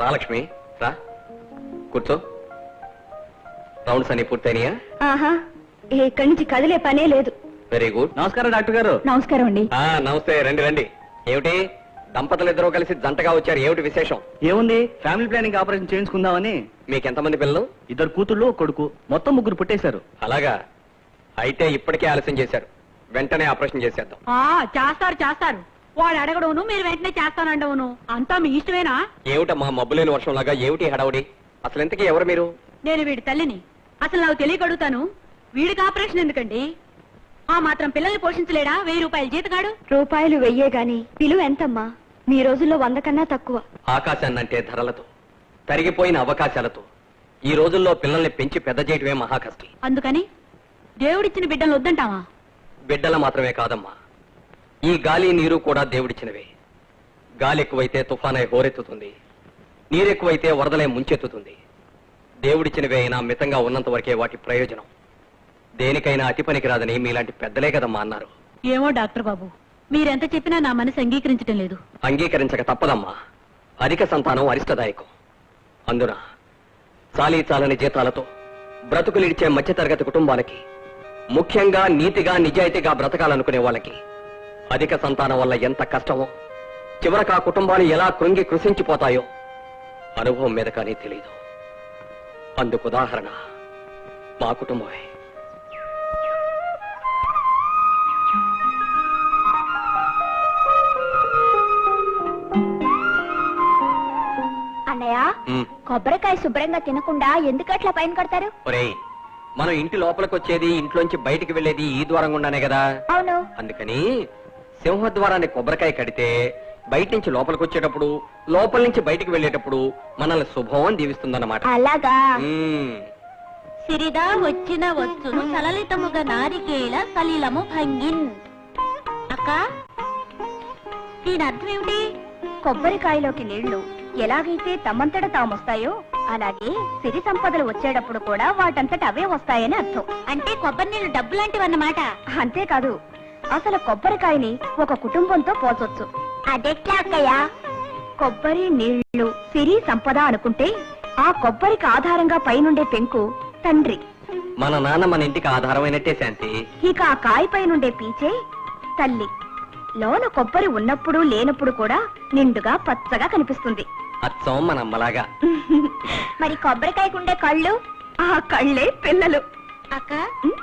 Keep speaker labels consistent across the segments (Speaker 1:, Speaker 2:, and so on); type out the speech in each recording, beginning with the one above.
Speaker 1: రాలక్ష్మి రా కూర్చో. రౌండ్స్ అన్ని పూర్తయినాయా?
Speaker 2: ఆహా, ఇక్కడి నుంచి కదిలే పనే లేదు.
Speaker 1: Very good. నమస్కారం డాక్టర్ గారు.
Speaker 2: నమస్కారం అండి.
Speaker 1: నమస్తే, రండి రండి. ఏమిటి దంపతులు ఇద్దరు కలిసి జంటగా వచ్చారు, ఏమిటి విశేషం?
Speaker 3: ఏముంది, ఫ్యామిలీ ప్లానింగ్ ఆపరేషన్ చేయించుకుందామని.
Speaker 1: మీకెంతమంది పిల్లలు?
Speaker 3: 2 కూతుళ్ళు, కొడుకు, మొత్తం 3 పుట్టేశారు.
Speaker 1: అలాగా, అయితే ఇప్పటికే ఆలస్యం చేశారు. వెంటనే ఆపరేషన్ చేసేద్దాం.
Speaker 4: చేస్తారు చేస్తారు. వాడు అడగడవును, మీరు వెంటనే చేస్తానండవును. అంతా మీ ఇష్టమేనా?
Speaker 1: ఏమిటమ్మా మబ్బులేని వర్షం లాగా, ఏమిటి హడావుడి? అసలు ఇంతకీ ఎవరు మీరు?
Speaker 4: నేను వీడి తల్లిని. అసలు నాకు తెలియకడుగుతాను, వీడికి ఆపరేషన్ ఎందుకండి? ఆ మాత్రం పిల్లల్ని పోషించలేడా? 1000 రూపాయలు జీతగాడు.
Speaker 2: రూపాయలు 1000 గాని విలువ ఎంతమ్మా? మీ రోజుల్లో 100 కన్నా తక్కువ.
Speaker 1: ఆకాశాన్నంటే ధరలతో, తరిగిపోయిన అవకాశాలతో ఈ రోజుల్లో పిల్లల్ని పెంచి పెద్ద చేయటమే మహా కష్టం.
Speaker 4: అందుకని దేవుడిచ్చిన బిడ్డలు వద్దంటావా?
Speaker 1: బిడ్డల మాత్రమే కాదమ్మా, ఈ గాలి నీరు కూడా దేవుడిచ్చినవే. గాలి ఎక్కువైతే తుఫానై హోరెత్తుతుంది, నీరెక్కువైతే వరదలై ముంచెత్తుతుంది. దేవుడిచ్చినవే అయినా మితంగా ఉన్నంత వరకే వాటి ప్రయోజనం. దేనికైనా అతి పనికి రాదని మీలాంటి పెద్దలే కదమ్మా అన్నారు.
Speaker 4: ఏమో డాక్టర్ బాబు, మీరెంత చెప్పినా నా మనసు అంగీకరించడం లేదు.
Speaker 1: అంగీకరించక తప్పదమ్మా. అధిక సంతానం అరిష్టదాయకం. అందున చాలీ చాలని జీతాలతో బ్రతుకులిడిచే మధ్యతరగతి కుటుంబాలకి, ముఖ్యంగా నీతిగా నిజాయితీగా బ్రతకాలనుకునే వాళ్ళకి అధిక సంతానం వల్ల ఎంత కష్టమో, చివరకు ఆ కుటుంబాలు ఎలా కృంగి కృషించిపోతాయో అనుభవం మీద కానీ తెలియదు. అందుకు ఉదాహరణ మా కుటుంబమే.
Speaker 2: అన్నయ్య, కొబ్బరికాయ శుభ్రంగా తినకుండా ఎందుకట్లా పైన కడతారు?
Speaker 1: ఒరేయ్, మనం ఇంటి లోపలికి వచ్చేది, ఇంట్లోంచి బయటికి వెళ్లేది ఈ ద్వారం గుండానే కదా.
Speaker 2: అవును.
Speaker 1: అందుకని సింహద్వారాన్ని కొబ్బరికాయ కడితే బయట నుంచి లోపలికి వచ్చేటప్పుడు, లోపల నుంచి బయటికి వెళ్లేటప్పుడు మనల్ని శుభం అని దీవిస్తుందన్నమాట.
Speaker 2: అలాగా.
Speaker 4: సిరిదా వచ్చిన వచ్చును సలలితముగా నారికేల సలిలము భంగిన్. అక్క, దీని అర్థం ఏమిటి?
Speaker 2: కొబ్బరికాయలోకి నీళ్లు ఎలాగైతే తమంతట తామొస్తాయో అలాగే సిరి సంపదలు వచ్చేటప్పుడు కూడా వాటంతట అవే వస్తాయని అర్థం.
Speaker 4: అంటే కొబ్బరి నీళ్లు డబ్బు లాంటివన్నమాట.
Speaker 2: అంతేకాదు, అసలు కొబ్బరికాయని ఒక కుటుంబంతో పోల్చొచ్చు. అదెట్లా అక్కయ్యా? కొబ్బరి నీళ్లు సిరి సంపద అనుకుంటే ఆ కొబ్బరికి ఆధారంగా పైనుండే పెంకు తండ్రి.
Speaker 1: మన నాన్న మన ఇంటికి ఆధారమైనట్టే శాంతి.
Speaker 2: ఇక ఆ కాయ పైనుండే పీచే తల్లి. లోన కొబ్బరి ఉన్నప్పుడు లేనప్పుడు కూడా నిండుగా పచ్చగా కనిపిస్తుంది.
Speaker 1: అచ్చం మన అమ్మలాగా.
Speaker 2: మరి కొబ్బరికాయకుండే కళ్ళు, ఆ కళ్ళే పిల్లలు.
Speaker 4: అక్క,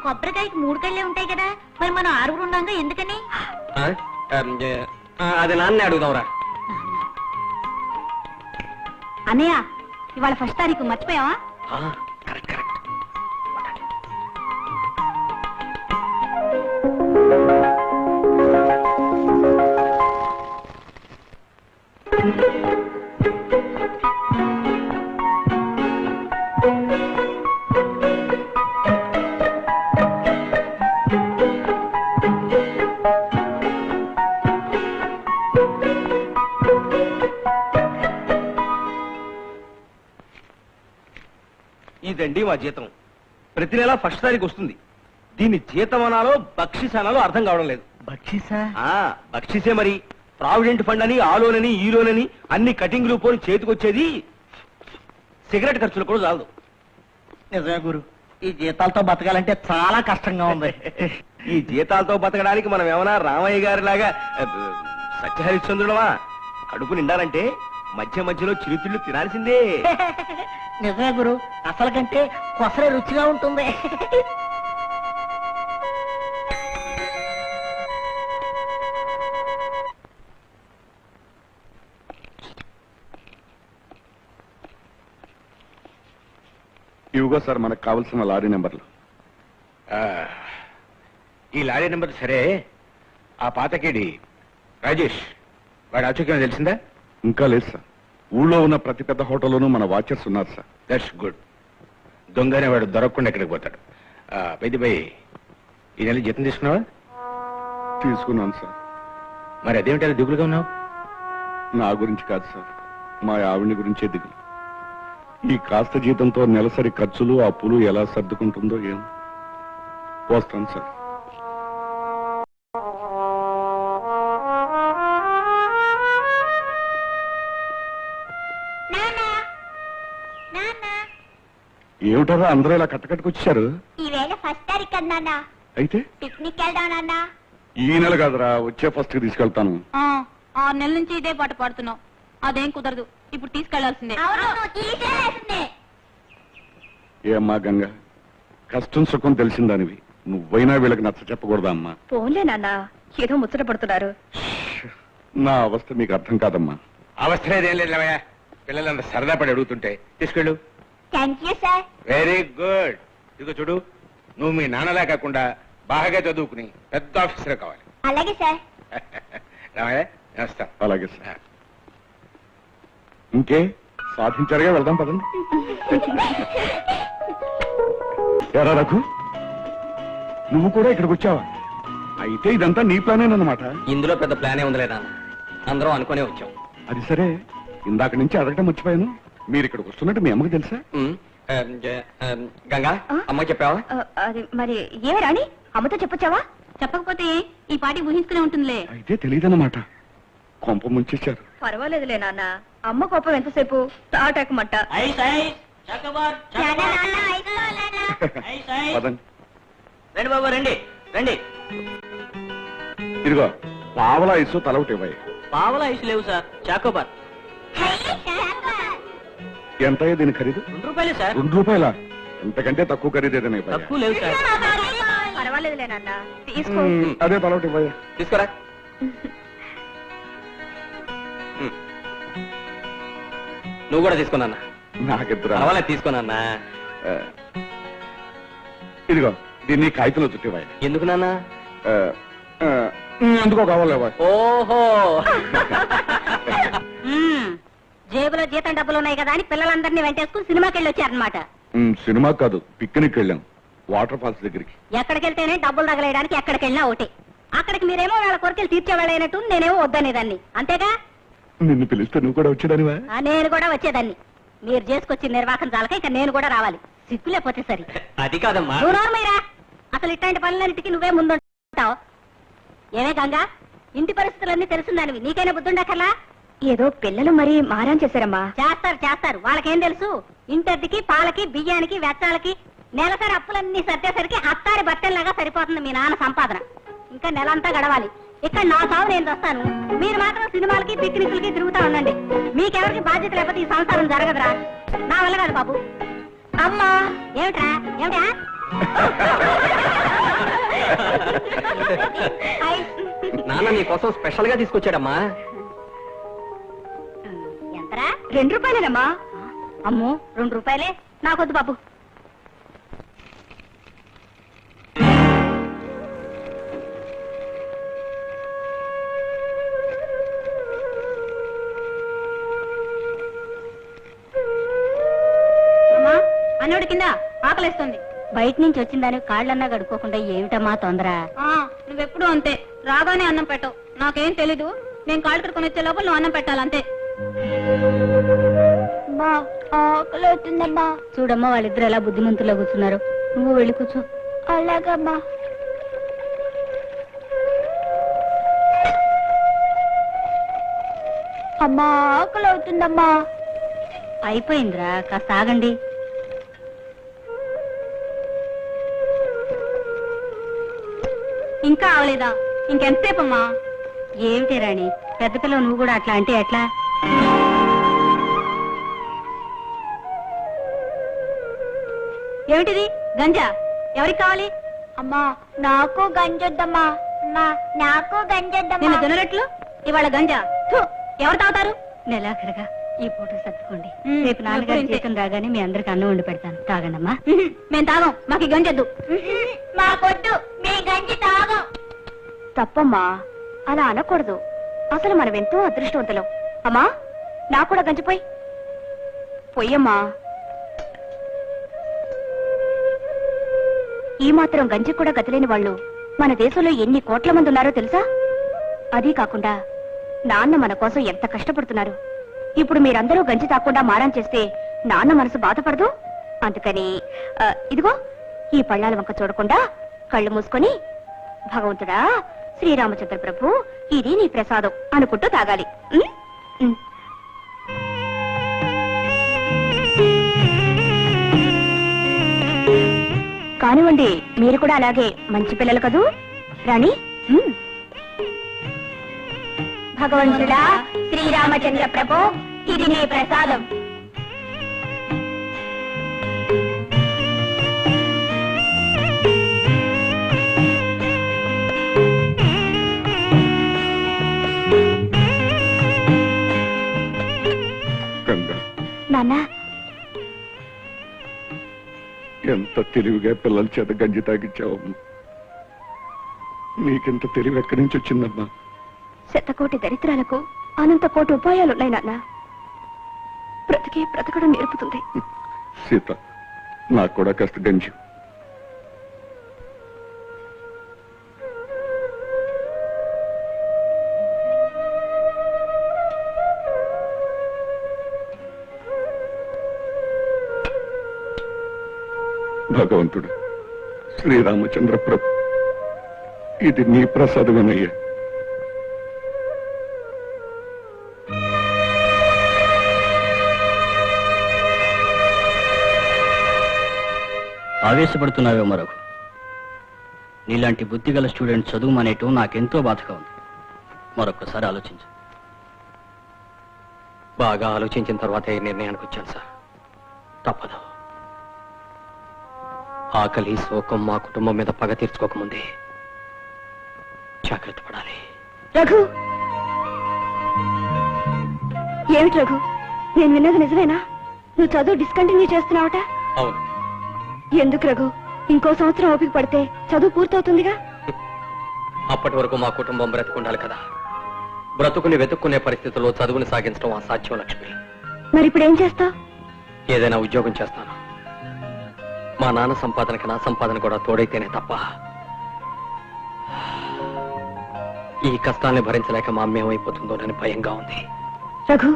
Speaker 4: కొబ్బరికాయకి 3 కళ్ళే ఉంటాయి కదా, మరి మనం 6 ఉన్నాగా ఎందుకని?
Speaker 1: అది నాన్నే అడుగుదాంరా.
Speaker 2: అన్నయ్య, ఇవాళ 1వ తారీఖు మర్చిపోయావా?
Speaker 1: Correct correct.
Speaker 3: ఇదండి మా జీతం. ప్రతి నెల 1వ తారీఖు వస్తుంది. దీన్ని జీతం అనాలో బక్షిస్ అనాలో అర్థం కావడం లేదు.
Speaker 5: బక్షీసా?
Speaker 3: బక్షిసే మరి. ప్రావిడెంట్ ఫండ్ అని, ఆ లోనని, ఈ లోనని అన్ని కటింగ్లు పోని చేతికొచ్చేది సిగరెట్ ఖర్చులు కూడా చాలదు.
Speaker 5: నిజమే గురు, ఈ జీతాలతో బతకాలంటే చాలా కష్టంగా ఉంది.
Speaker 3: ఈ జీతాలతో బతకడానికి మనం ఏమన్నా రామయ్య గారి లాగా సత్యహరిశ్చంద్రుడమా? కడుపు నిండాలంటే మధ్య మధ్యలో చిరుతిళ్ళు తినాల్సిందే.
Speaker 5: నిజమే గురు, అసలు కంటే కొసరే రుచిగా ఉంటుంది.
Speaker 6: ఇవిగో సార్ మనకు కావలసిన లారీ నెంబర్లు.
Speaker 7: ఈ లారీ నెంబర్ సరే, ఆ పాతకేడి రాజేష్ వాడు ఆచూక్యం తెలిసిందా?
Speaker 6: ఇంకా లేదు సార్. ఊళ్ళో ఉన్న ప్రతి పెద్ద హోటల్లోనూ మన వాచర్స్ ఉన్నారు సార్.
Speaker 7: That's good. దొంగనే వాడు దొరకకుండా ఎక్కడికి పోతాడు. బై ఈ నెల జీతం తీసుకున్నావా?
Speaker 6: తీసుకున్నాను సార్.
Speaker 7: మరి అదేమిటి దిగులుగా ఉన్నావు?
Speaker 6: నా గురించి కాదు సార్, మా ఆవిడ్ని గురించే దిగులు. ఈ కాస్త జీతంతో నెలసరి ఖర్చులు, అప్పులు ఎలా సర్దుకుంటుందో ఏం. వస్తాను సార్. ఏమిటారా అందరూ ఇలా కట్టకట్టుకొచ్చారు?
Speaker 2: ఈవేళ ఫస్ట్ తారీఖు కదా నాన్న,
Speaker 6: అయితే
Speaker 2: పిక్నిక్ వెళ్దాం నాన్న.
Speaker 6: ఈ నెల కాదురా, వచ్చే ఫస్ట్ కి తీసుకెళ్తాను.
Speaker 4: 6 నెలల నుంచి ఇదే పాట పాడుతున్నావు. అదేం కుదరదు, ఇప్పుడు తీసుకెళ్లాల్సిందే.
Speaker 6: ఏమ్మా గంగ, కష్టం సుఖం తెలిసిందానివి, నువ్వైనా వీళ్ళకి నచ్చ చెప్పకూడదా అమ్మా?
Speaker 2: పోన్లే నాన్న, ఏదో ముచ్చట పడుతున్నారు.
Speaker 6: నా అవస్థ మీకు అర్థం కాదమ్మా.
Speaker 7: అవస్థ ఏం లేదు లేవయ్యా. పిల్లలంతా సరదా పడి అడుగుతుంటే తీసుకెళ్ళు.
Speaker 2: Thank you sir.
Speaker 7: Very good. ఇదిగో చూడు, నువ్వు మీ నాన్నలా కాకుండా బాగా చదువుకుని పెద్ద ఆఫీసర్ కావాలి.
Speaker 2: అలాగే సార్.
Speaker 7: రామయ్య, నమస్తా.
Speaker 6: అలాగే సార్. ఇంకే సాధించారుగా, వెళ్దాం పదండి. ఎరా రఘు, నువ్వు కూడా ఇక్కడికి వచ్చావా? అయితే ఇదంతా నీ ప్లానేనమాట.
Speaker 1: ఇందులో పెద్ద ప్లానే ఉందిలే నాన్న, అందరం అనుకునే వచ్చాం.
Speaker 6: అది సరే, ఇందాక నుంచి అడగటం మర్చిపోయాను, మీరు ఇక్కడికి వస్తున్నట్టు మీ అమ్మకి తెలుసా?
Speaker 1: గంగా, అమ్మ చెప్పావా?
Speaker 2: అది మరి ఏమి రాణి, అమ్మతో చెప్పొచ్చావా?
Speaker 4: చెప్పకపోతే ఈ పాటి ఊహించుకునే ఉంటుందిలే.
Speaker 6: అయితే తెలియదన్నమాట. కొంప ముంచేశారు.
Speaker 2: పర్వాలేదులే నాన్న, అమ్మ కోపం ఎంతసేపు తాటాకమంట.
Speaker 6: పదండి.
Speaker 5: రండి బాబు, రండి రండి.
Speaker 6: ఇదిగో పావలా ఇసు తలవుటి ఇవ్వాలి.
Speaker 5: పావలా ఐసు లేవు సార్, చాకోబార్.
Speaker 6: ఎంత దీని ఖరీదు?
Speaker 5: 2 రూపాయలే సార్.
Speaker 6: 2 రూపాయల? ఇంతకంటే తక్కువ ఖరీదేదనే.
Speaker 5: తక్కువ లేవు సార్.
Speaker 2: పర్వాలేదులే నాన్న, తీసుకో.
Speaker 6: అదే తలవుటి ఇవ్వాలి.
Speaker 1: తీసుకురా. నువ్వు కూడా తీసుకున్నా.
Speaker 6: నాకిద్దరు.
Speaker 1: పర్వాలేదు, తీసుకున్నా.
Speaker 6: ఇదిగో దీన్ని కాగితంలో చుట్టివ్వాలి.
Speaker 1: ఎందుకు నాన్న?
Speaker 6: ఎందుకో కావాలేవా?
Speaker 1: ఓహో,
Speaker 4: జేబులో జీతం డబ్బులు ఉన్నాయి కదా అని పిల్లలందరినీ వెంటేసుకుని సినిమాకి వెళ్ళి వచ్చారనమాట.
Speaker 6: సినిమా కాదు, పిక్నిక్ వెళ్ళాం వాటర్ ఫాల్స్ దగ్గరికి.
Speaker 4: ఎక్కడికి వెళ్తేనే డబ్బులు తగలేయడానికి ఎక్కడికి వెళ్ళినా ఒకటే. అక్కడికి మీరేమో వాళ్ళ కొరకెళ్ళి తీర్చేవాళ్ళైనట్టు, నేనేమో వద్దనేదాన్ని. అంతేగా?
Speaker 6: నిన్ను పిలిస్తే నువ్వు కూడా వచ్చేదానివా?
Speaker 4: నేను కూడా వచ్చేదాన్ని. మీరు చేసుకొచ్చిన నిర్వాహకం చాలక ఇక నేను కూడా రావాలి. సిగ్గులేకపోతే సరి.
Speaker 1: అది కాదమ్మా.
Speaker 4: నువ్వు నోర్మయ్యరా, అసలు ఇట్లాంటి పనులన్నిటికీ నువ్వే ముందుంటావు. ఏమే గంగా, ఇంటి పరిస్థితులన్నీ తెలుసుందానివి, నీకైనా బుద్ధుండక్కర్లా?
Speaker 2: ఏదో పిల్లలు మరి మారాన్ చేశారమ్మా.
Speaker 4: చేస్తారు. వాళ్ళకేం తెలుసు? ఇంటద్దికి, పాలకి, బియ్యానికి, వెచ్చాలకి నెలసరి అప్పులన్నీ సర్దేసరికి అత్తారి బట్టెల్లాగా సరిపోతుంది మీ నాన్న సంపాదన. ఇంకా నెలంతా గడవాలి. ఇక్కడ నా సాగు నేను వస్తాను, మీరు మాత్రం సినిమాలకి పిక్నిక్లకి తిరుగుతా ఉండండి. మీకెవరికి బాధ్యత లేకపోతే ఈ సంసారం జరగదురా. నా వల్ల కాదు బాబు.
Speaker 2: అమ్మా,
Speaker 4: ఏమిట్రా?
Speaker 1: నాన్న నీ కోసం స్పెషల్ గా తీసుకొచ్చాడమ్మా.
Speaker 4: ఎంతరా?
Speaker 2: 2 రూపాయలేనమ్మా.
Speaker 4: అమ్మో, 2 రూపాయలే నాకొద్దు బాబు. అమ్మా, అన్నోడి కింద ఆకలేస్తుంది. బయట నుంచి వచ్చిందని కాళ్ళన్నా గడుక్కోకుండా ఏమిటమ్మా తొందర? నువ్వెప్పుడు అంతే, రాగానే అన్నం పెట్టవు. నాకేం తెలీదు, నేను కాళ్ళు కడుకొని వచ్చే లోపల నువ్వు అన్నం పెట్టాలంతే.
Speaker 2: ఆకలిస్తుందమ్మా.
Speaker 4: చూడమ్మా, వాళ్ళిద్దరు ఎలా బుద్ధిమంతుల్లో కూర్చున్నారు. నువ్వు వెళ్ళి కూర్చో.
Speaker 2: అలాగమ్మా. అమ్మా, ఆకలి అవుతుందమ్మా.
Speaker 4: అయిపోయిందిరా, కాస్త ఆగండి. ఇంకా అవలేదా? ఇంకెంతసేపమ్మా? ఏమిటి రాణి, పెద్ద పిల్ల నువ్వు కూడా అట్లా అంటే ఎట్లా? ఏమిటిది? గంజా? ఎవరికి కావాలి?
Speaker 2: అమ్మా, నాకు గంజొద్దమ్మా. నాకు
Speaker 4: నిన్న
Speaker 2: గంజొద్దమ్మా.
Speaker 4: జొన్నరెట్లు, ఇవాళ గంజా. థు, ఎవరు తాగుతారు? నెలాఖరుగా ఈ పూట సర్దుకోండి. రేపు నాన్నగారి జీతం రాగానే మీ అందరికి అన్నం వండి పెడతాను, తాగండమ్మా. మేము తాగం, మాకు ఈ గంజొద్దు.
Speaker 2: మాకొద్దు, మీ గంజి తాగం. తప్పమ్మా, అలా అనకూడదు. అసలు మనం ఎంతో అదృష్టవంతులం. అమ్మా, నాకు కూడా గంజిపోయి పొయ్యమ్మా. ఈ మాత్రం గంజి కూడా గతిలేని వాళ్ళు మన దేశంలో ఎన్ని కోట్ల మంది ఉన్నారో తెలుసా? అదీ కాకుండా నాన్న మన కోసం ఎంత కష్టపడుతున్నారు. ఇప్పుడు మీరందరూ గంజి తాకుండా మారం చేస్తే నాన్న మనసు బాధపడదు. అందుకని ఇదిగో ఈ పళ్ళాల వంక చూడకుండా కళ్ళు మూసుకొని, భగవంతుడా, శ్రీరామచంద్ర ప్రభు, ఇది నీ ప్రసాదం అనుకుంటూ తాగాలి. ఉమ్? ఉమ్. కానివ్వండి, మీరు కూడా అలాగే మంచి పిల్లలు కదూ. రాణి, భగవంతుడా, శ్రీరామచంద్ర ప్రభు, ఇది నీ ప్రసాదం.
Speaker 6: గంగా,
Speaker 2: నాన్న,
Speaker 6: ఎంత తెలివిగా పిల్లల చేత గంజి తాగించావమ్మా. నీకెంత తెలివి ఎక్కడి నుంచి వచ్చిందమ్మా?
Speaker 2: శతకోటి దరిద్రాలకు అనంత కోటి ఉపాయాలున్నాయి నాన్న. బ్రతకడం నేర్పుతుంది.
Speaker 6: సీత, నాకు కూడా కాస్త గంజి. భగవంతుడు, శ్రీరామచంద్ర ప్రభు, ఇది నీ ప్రసాదమేనయ్యా.
Speaker 8: ఆవేశపడుతున్నావే మరొక. నీలాంటి బుద్ధిగల స్టూడెంట్ చదువు మానేయటం నాకెంతో బాధగా ఉంది. మరొకసారి ఆలోచించు.
Speaker 1: బాగా ఆలోచించిన తర్వాతే ఈ నిర్ణయానికి వచ్చాను సార్. తప్పదు. ఆకలి శోకం మా కుటుంబం మీద పగ తీర్చుకోకముందే జాగ్రత్త పడాలి.
Speaker 2: రఘు, ఏమిటి రఘు, నేను విన్నది నిజమేనా? నువ్వు చదువు డిస్కంటిన్యూ చేస్తున్నావట?
Speaker 1: అవును.
Speaker 2: ఎందుకు రఘు? ఇంకో సంవత్సరం ఓపిక పడితే చదువు పూర్తవుతుందిగా.
Speaker 1: అప్పటి వరకు మా కుటుంబం బ్రతుకుండాలి కదా. బ్రతుకుని వెతుక్కునే పరిస్థితుల్లో చదువుని సాగించడం అసాధ్యం లక్ష్మి.
Speaker 2: మరి ఇప్పుడు ఏం చేస్తావు?
Speaker 1: ఏదైనా ఉద్యోగం చేస్తాను. మా నాన్న సంపాదనకి నా సంపాదన కూడా తోడైతేనే తప్ప ఈ కష్టాన్ని భరించలేక మా అమ్మ ఏమైపోతుందోనని భయంగా ఉంది.
Speaker 2: రఘు,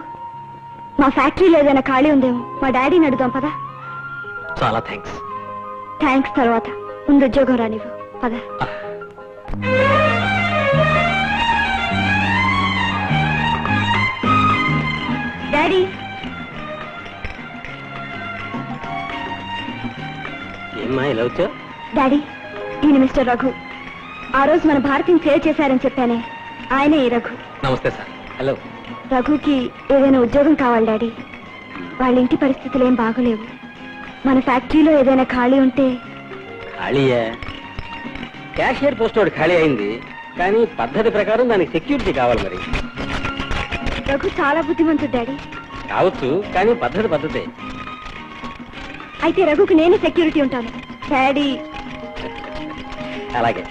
Speaker 2: మా ఫ్యాక్టరీలో ఏదైనా ఖాళీ ఉందేమో, మా డాడీని అడుగుదాం పదా.
Speaker 1: చాలా థ్యాంక్స్.
Speaker 2: థ్యాంక్స్ తర్వాత, ముందు ఉద్యోగం రానివ్వు పద. డాడీ,
Speaker 1: ఏమ్మా ఇలా వచ్చా?
Speaker 2: డాడీ, ఈయన మిస్టర్ రఘు. ఆ రోజు మన భారతిని సేవ్ చేశారని చెప్పానే, ఆయనే ఈ రఘు.
Speaker 1: నమస్తే సార్. హలో.
Speaker 2: రఘుకి ఏదైనా ఉద్యోగం కావాలి డాడీ. వాళ్ళ ఇంటి పరిస్థితులు ఏం బాగలేవు. మన ఫ్యాక్టరీలో ఏదైనా ఖాళీ ఉంటే.
Speaker 8: ఖాళీయా? క్యాషియర్ పోస్ట్ ఒకటి ఖాళీ అయింది, కానీ పద్ధతి ప్రకారం దానికి సెక్యూరిటీ కావాలి. మరి
Speaker 2: రఘు చాలా బుద్ధిమంతుడు డాడీ.
Speaker 8: కావచ్చు, కానీ పద్ధతే.
Speaker 2: అయితే రఘుకి నేనే సెక్యూరిటీ ఉంటాను డాడీ.
Speaker 8: అలాగే.